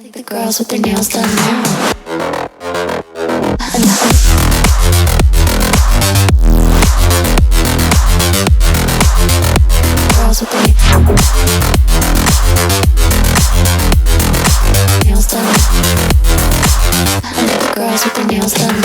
The girls with their nails done now. Girls with their nails done. The girls with their nails done.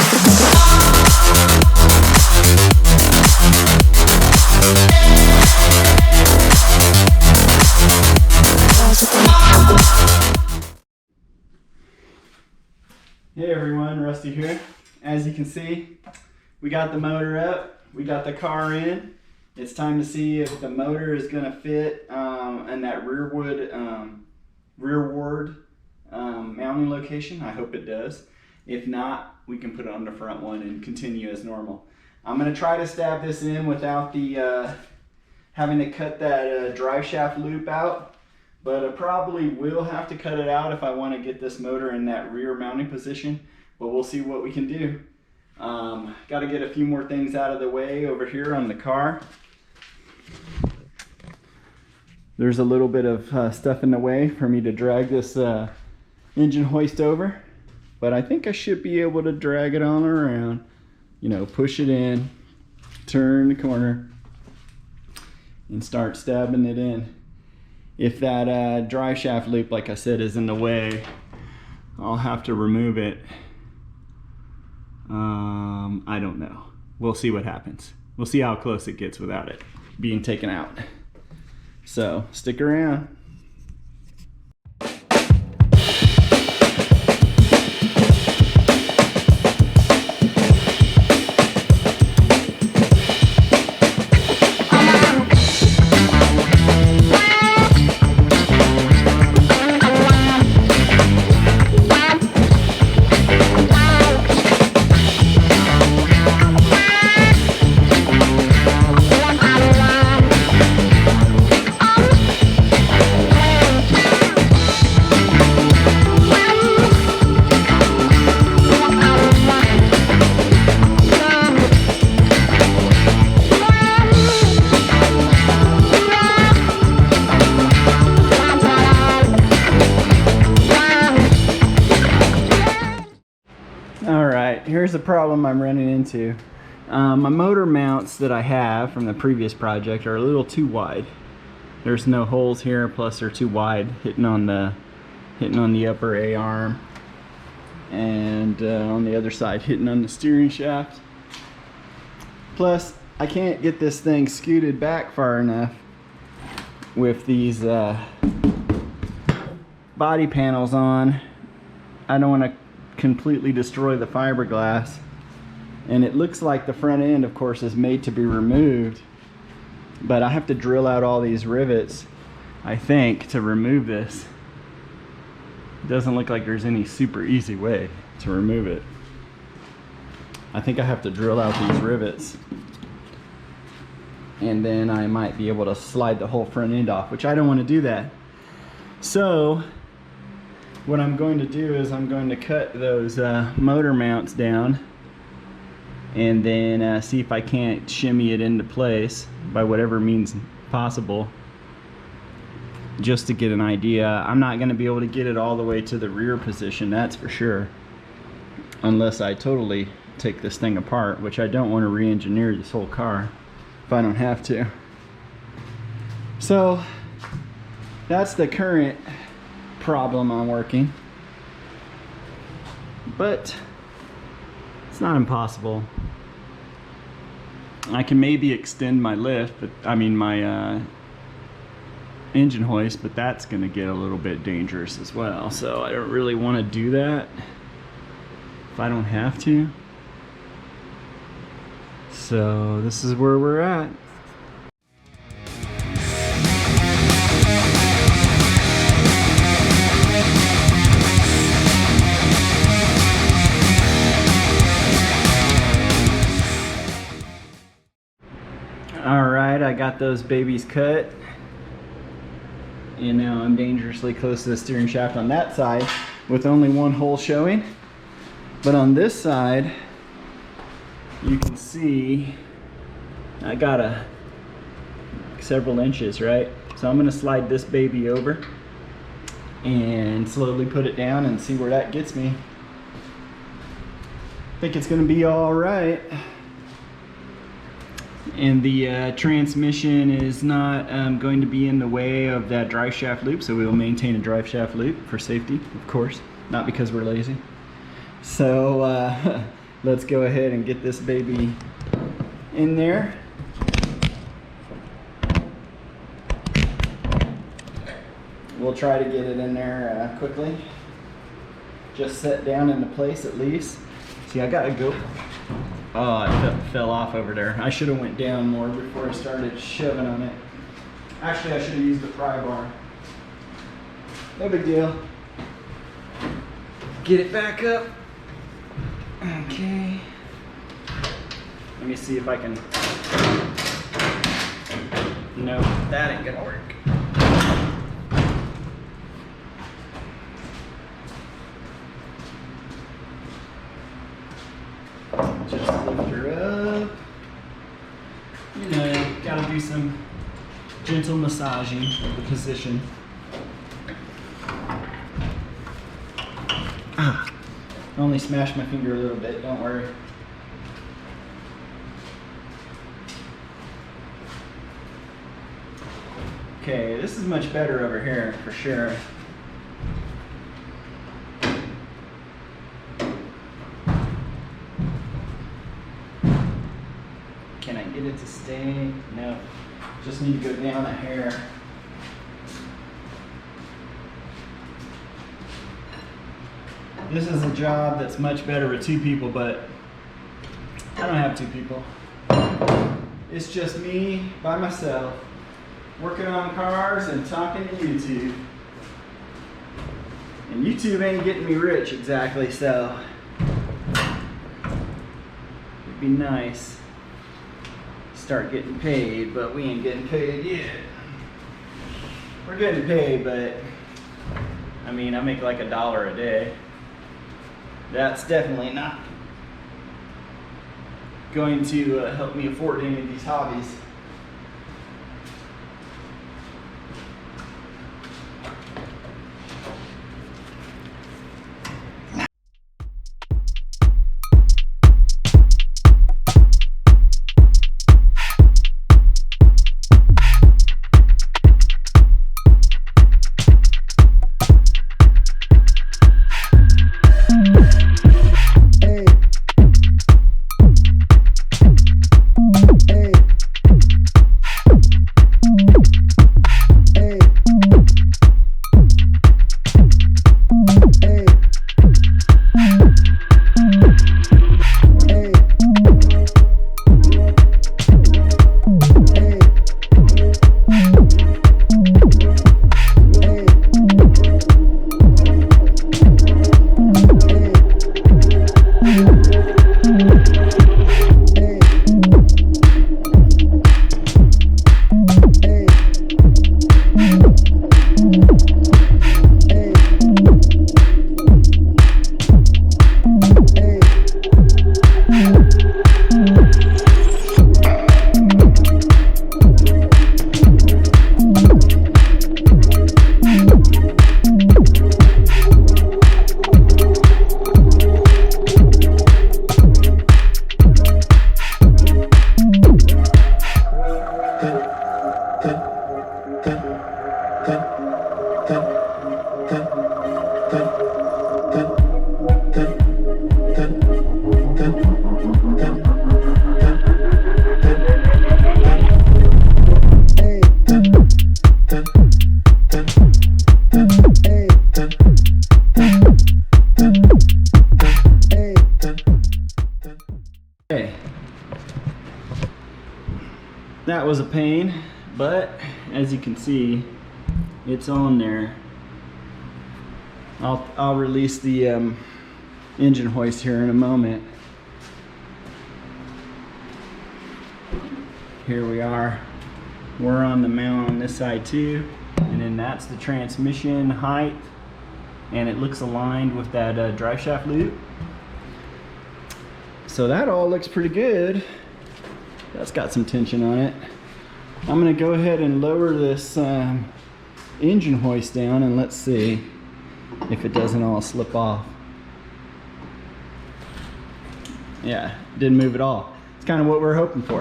Hey everyone, Rusty here. As you can see, we got the motor up, we got the car in. It's time to see if the motor is going to fit in that rearward mounting location. I hope it does. If not, we can put it on the front one and continue as normal. I'm going to try to stab this in without the having to cut that drive shaft loop out. But I probably will have to cut it out if I want to get this motor in that rear mounting position. But we'll see what we can do. Got to get a few more things out of the way over here on the car. There's a little bit of stuff in the way for me to drag this engine hoist over. But I think I should be able to drag it on around. You know, push it in, turn the corner, and start stabbing it in. If that drive shaft loop, like I said, is in the way, I'll have to remove it. I don't know. We'll see what happens. We'll see how close it gets without it being taken out. So, stick around. Here's the problem I'm running into. My motor mounts that I have from the previous project are a little too wide. There's no holes here, plus they're too wide, hitting on the upper A arm, and on the other side hitting on the steering shaft. Plus I can't get this thing scooted back far enough with these body panels on. I don't want to completely destroy the fiberglass, and it looks like the front end, of course, is made to be removed, but I have to drill out all these rivets, I think, to remove this. It doesn't look like there's any super easy way to remove it. I think I have to drill out these rivets, and then I might be able to slide the whole front end off, which I don't want to do that. So what I'm going to do is I'm going to cut those motor mounts down, and then see if I can't shimmy it into place by whatever means possible, just to get an idea. I'm not going to be able to get it all the way to the rear position, that's for sure, unless I totally take this thing apart, which I don't want to re-engineer this whole car if I don't have to. So that's the current problem I'm working, but it's not impossible. I can maybe extend my lift, but I mean my engine hoist, but that's going to get a little bit dangerous as well, so I don't really want to do that if I don't have to. So this is where we're at. Alright, I got those babies cut, and now I'm dangerously close to the steering shaft on that side with only one hole showing. But on this side, you can see I got several inches, right? So I'm going to slide this baby over and slowly put it down and see where that gets me. I think it's going to be all right. And the transmission is not going to be in the way of that drive shaft loop, so we will maintain a drive shaft loop for safety, of course, not because we're lazy. So let's go ahead and get this baby in there. We'll try to get it in there quickly. Just set down into place at least. See, I gotta go. Oh, it fell off over there. I should have went down more before I started shoving on it. Actually, I should have used the pry bar. No big deal. Get it back up. Okay. Let me see if I can. No, that ain't gonna work. Just lift her up. You know, gotta do some gentle massaging of the position. I only smashed my finger a little bit, don't worry. Okay, this is much better over here for sure. Can I get it to stay? No, just need to go down a hair. This is a job that's much better with two people, but I don't have two people. It's just me by myself, working on cars and talking to YouTube. And YouTube ain't getting me rich exactly, so it'd be nice to start getting paid, but we ain't getting paid yet. We're getting paid, but I mean, I make like $1 a day. That's definitely not going to help me afford any of these hobbies. That was a pain, but as you can see, it's on there. I'll release the engine hoist here in a moment. Here we are. We're on the mount on this side too, and then that's the transmission height, and it looks aligned with that drive shaft loop. So that all looks pretty good. That's got some tension on it. I'm gonna go ahead and lower this engine hoist down, and let's see. if it doesn't all slip off. Yeah, didn't move at all. It's kind of what we're hoping for.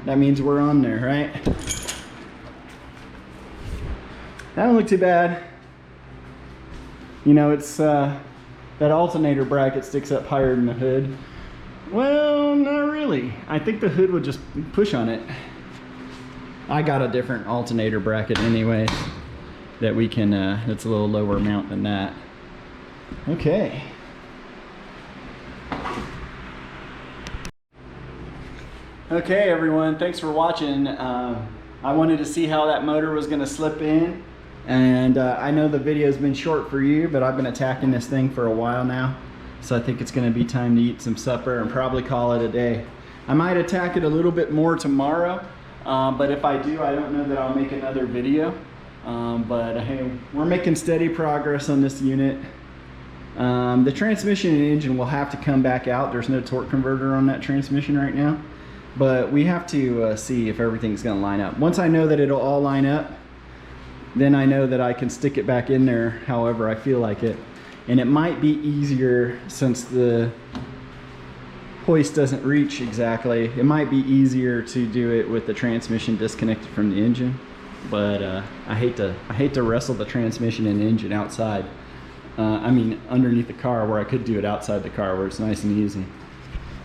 That means we're on there, right? That don't look too bad. You know, it's that alternator bracket sticks up higher than the hood. Well, not really. I think the hood would just push on it. I got a different alternator bracket anyway that we can, it's a little lower mount than that. Okay. Okay everyone, thanks for watching. I wanted to see how that motor was gonna slip in. And I know the video's been short for you, but I've been attacking this thing for a while now. So I think it's gonna be time to eat some supper and probably call it a day. I might attack it a little bit more tomorrow, but if I do, I don't know that I'll make another video. But hey, we're making steady progress on this unit. The transmission and engine will have to come back out. There's no torque converter on that transmission right now. But we have to see if everything's gonna line up. Once I know that it'll all line up, then I know that I can stick it back in there however I feel like it. And it might be easier, since the hoist doesn't reach exactly, it might be easier to do it with the transmission disconnected from the engine. But I hate to wrestle the transmission and engine outside. I mean underneath the car, where I could do it outside the car where it's nice and easy.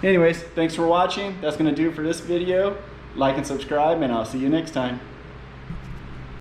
Anyways, thanks for watching. That's gonna do it for this video. Like and subscribe, and I'll see you next time.